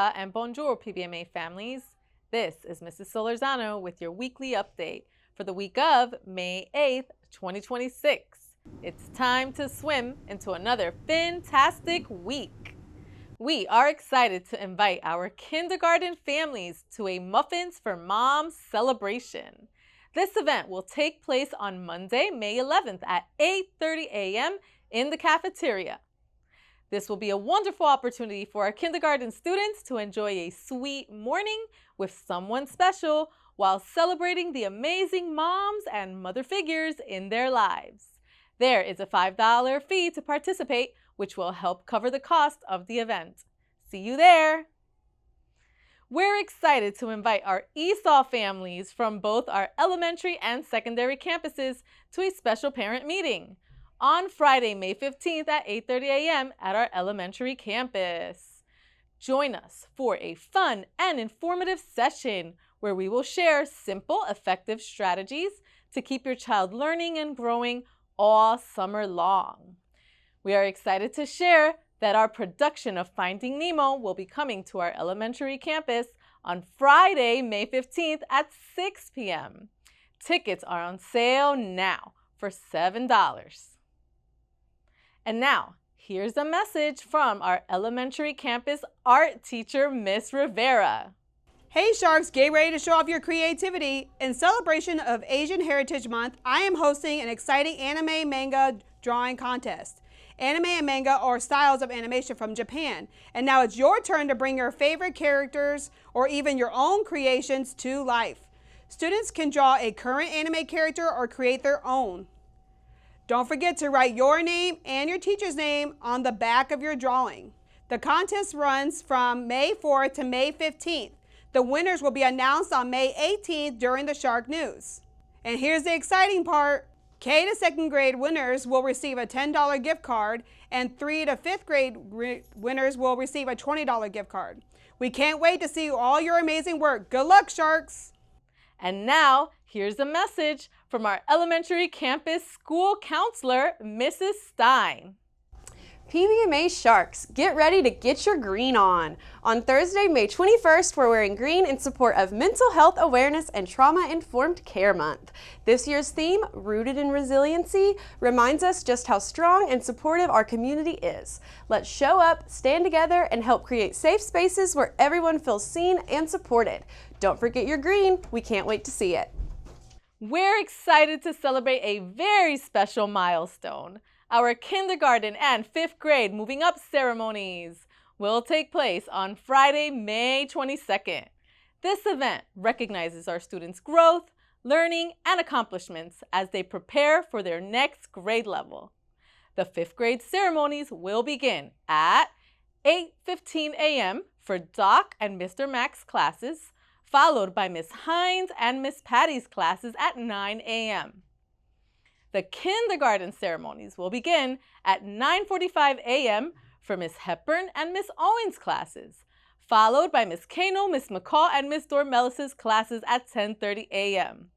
Aloha and bonjour, PBMA families. This is Mrs. Solorzano with your weekly update for the week of May 8th, 2026. It's time to swim into another fantastic week. We are excited to invite our kindergarten families to a Muffins for Moms celebration. This event will take place on Monday, May 11th at 8:30 a.m. in the cafeteria. This will be a wonderful opportunity for our kindergarten students to enjoy a sweet morning with someone special while celebrating the amazing moms and mother figures in their lives. There is a $5 fee to participate, which will help cover the cost of the event. See you there! We're excited to invite our ESOL families from both our elementary and secondary campuses to a special parent meeting on Friday, May 15th at 8:30 a.m. at our elementary campus. Join us for a fun and informative session where we will share simple, effective strategies to keep your child learning and growing all summer long. We are excited to share that our production of Finding Nemo will be coming to our elementary campus on Friday, May 15th at 6 p.m. Tickets are on sale now for $7. And now, here's a message from our elementary campus art teacher, Miss Rivera. Hey Sharks, get ready to show off your creativity. In celebration of Asian Heritage Month, I am hosting an exciting anime manga drawing contest. Anime and manga are styles of animation from Japan. And now it's your turn to bring your favorite characters or even your own creations to life. Students can draw a current anime character or create their own. Don't forget to write your name and your teacher's name on the back of your drawing. The contest runs from May 4th to May 15th. The winners will be announced on May 18th during the Shark News. And here's the exciting part. K to 2nd grade winners will receive a $10 gift card and 3 to 5th grade winners will receive a $20 gift card. We can't wait to see all your amazing work. Good luck, Sharks! And now, here's a message from our elementary campus school counselor, Mrs. Stein. PBMA Sharks, get ready to get your green on. On Thursday, May 21st, we're wearing green in support of Mental Health Awareness and Trauma-Informed Care Month. This year's theme, Rooted in Resiliency, reminds us just how strong and supportive our community is. Let's show up, stand together, and help create safe spaces where everyone feels seen and supported. Don't forget your green. We can't wait to see it. We're excited to celebrate a very special milestone. Our kindergarten and 5th grade moving up ceremonies will take place on Friday, May 22nd. This event recognizes our students' growth, learning, and accomplishments as they prepare for their next grade level. The 5th grade ceremonies will begin at 8:15 a.m. for Doc and Mr. Mack's classes, followed by Miss Hines and Miss Patty's classes at 9 a.m. The kindergarten ceremonies will begin at 9:45 a.m. for Miss Hepburn and Miss Owens' classes, followed by Miss Kano, Miss McCall, and Miss Dormelis' classes at 10:30 a.m.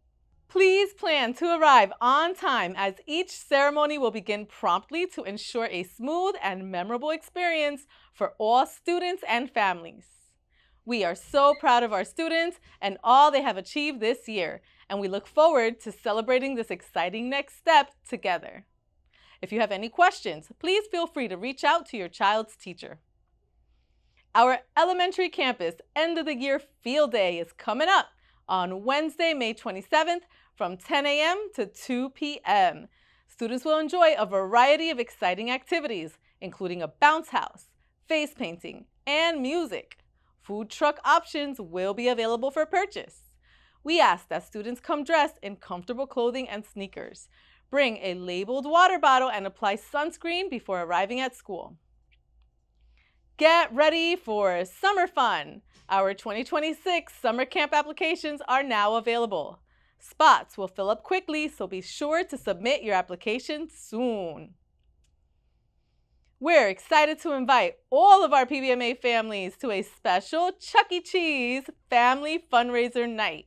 Please plan to arrive on time as each ceremony will begin promptly to ensure a smooth and memorable experience for all students and families. We are so proud of our students and all they have achieved this year, and we look forward to celebrating this exciting next step together. If you have any questions, please feel free to reach out to your child's teacher. Our elementary campus end of the year field day is coming up on Wednesday, May 27th from 10 a.m. to 2 p.m. Students will enjoy a variety of exciting activities, including a bounce house, face painting, and music. Food truck options will be available for purchase. We ask that students come dressed in comfortable clothing and sneakers. Bring a labeled water bottle and apply sunscreen before arriving at school. Get ready for summer fun. Our 2026 summer camp applications are now available. Spots will fill up quickly, so be sure to submit your application soon. We're excited to invite all of our PBMA families to a special Chuck E. Cheese family fundraiser night.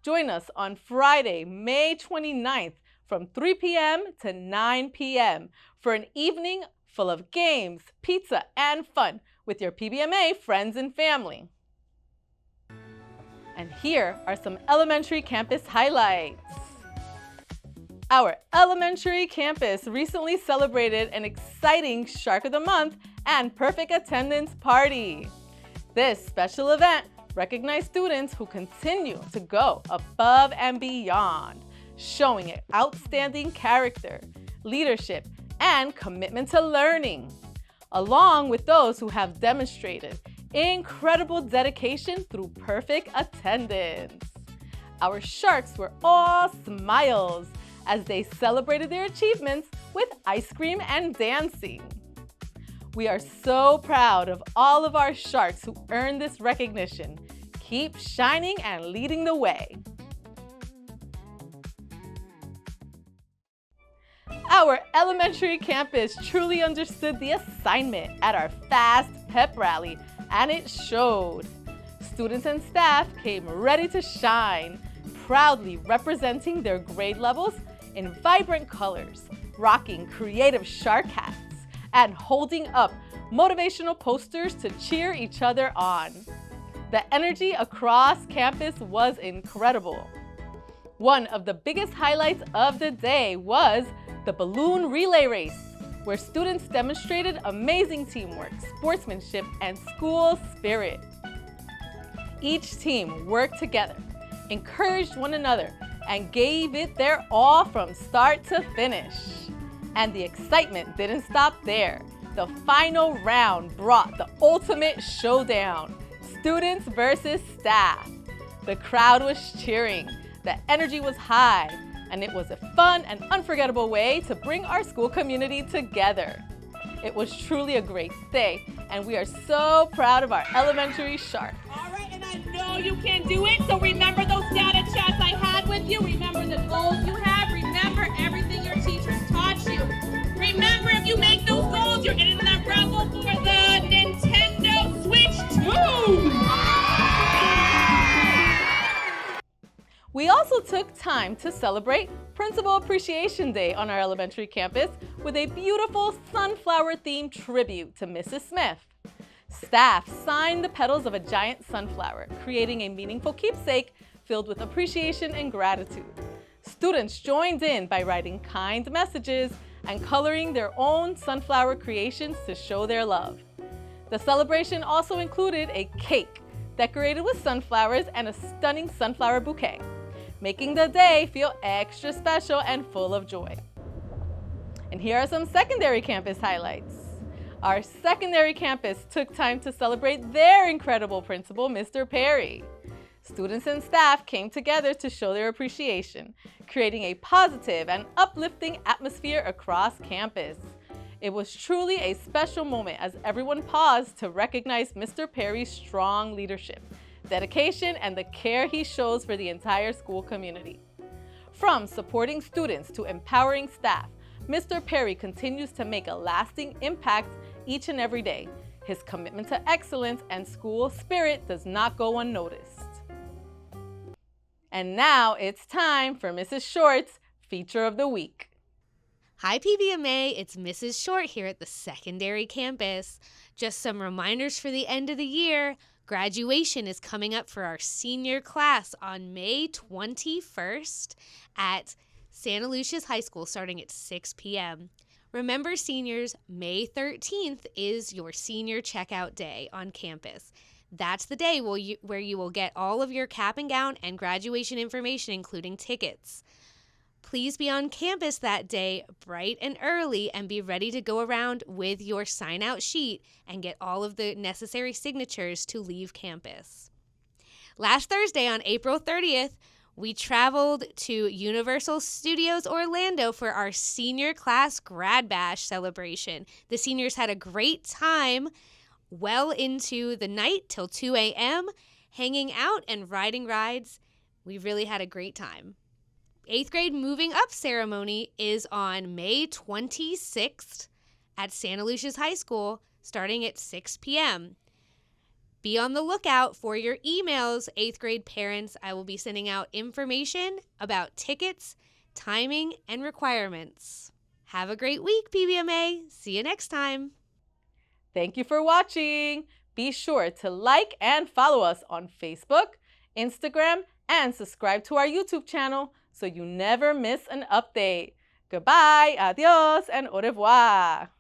Join us on Friday, May 29th from 3 p.m. to 9 p.m. for an evening full of games, pizza, and fun with your PBMA friends and family. And here are some elementary campus highlights. Our elementary campus recently celebrated an exciting Shark of the Month and Perfect Attendance Party. This special event recognized students who continue to go above and beyond, showing outstanding character, leadership, and commitment to learning, along with those who have demonstrated incredible dedication through perfect attendance. Our Sharks were all smiles as they celebrated their achievements with ice cream and dancing. We are so proud of all of our Sharks who earned this recognition. Keep shining and leading the way. Our elementary campus truly understood the assignment at our Fast Pep Rally, and it showed. Students and staff came ready to shine, proudly representing their grade levels in vibrant colors, rocking creative shark hats, and holding up motivational posters to cheer each other on. The energy across campus was incredible. One of the biggest highlights of the day was the balloon relay race, where students demonstrated amazing teamwork, sportsmanship, and school spirit. Each team worked together, encouraged one another, and gave it their all from start to finish. And the excitement didn't stop there. The final round brought the ultimate showdown, students versus staff. The crowd was cheering, the energy was high, and it was a fun and unforgettable way to bring our school community together. It was truly a great day, and we are so proud of our elementary Sharks. All right, and I know you can do it, so remember those data chats I had with you. Remember the goals you have. Remember everything your teachers taught you. Remember, if you make those goals, you're getting that raffle for the Nintendo Switch 2. We also took time to celebrate Principal Appreciation Day on our elementary campus with a beautiful sunflower-themed tribute to Mrs. Smith. Staff signed the petals of a giant sunflower, creating a meaningful keepsake filled with appreciation and gratitude. Students joined in by writing kind messages and coloring their own sunflower creations to show their love. The celebration also included a cake decorated with sunflowers and a stunning sunflower bouquet, making the day feel extra special and full of joy. And here are some secondary campus highlights. Our secondary campus took time to celebrate their incredible principal, Mr. Perry. Students and staff came together to show their appreciation, creating a positive and uplifting atmosphere across campus. It was truly a special moment as everyone paused to recognize Mr. Perry's strong leadership, dedication, and the care he shows for the entire school community. From supporting students to empowering staff, Mr. Perry continues to make a lasting impact each and every day. His commitment to excellence and school spirit does not go unnoticed. And now it's time for Mrs. Short's Feature of the Week. Hi PBMA, it's Mrs. Short here at the secondary campus. Just some reminders for the end of the year. Graduation is coming up for our senior class on May 21st at Santa Lucia's High School starting at 6 p.m. Remember seniors, May 13th is your senior checkout day on campus. That's the day where you will get all of your cap and gown and graduation information, including tickets. Please be on campus that day bright and early and be ready to go around with your sign-out sheet and get all of the necessary signatures to leave campus. Last Thursday on April 30th, we traveled to Universal Studios Orlando for our senior class grad bash celebration. The seniors had a great time well into the night till 2 a.m., hanging out and riding rides. We really had a great time. 8th grade moving up ceremony is on May 26th at Santa Lucia's High School starting at 6 p.m. Be on the lookout for your emails, 8th grade parents. I will be sending out information about tickets, timing, and requirements. Have a great week, PBMA. See you next time. Thank you for watching. Be sure to like and follow us on Facebook, Instagram, and subscribe to our YouTube channel so you never miss an update. Goodbye, adios, and au revoir.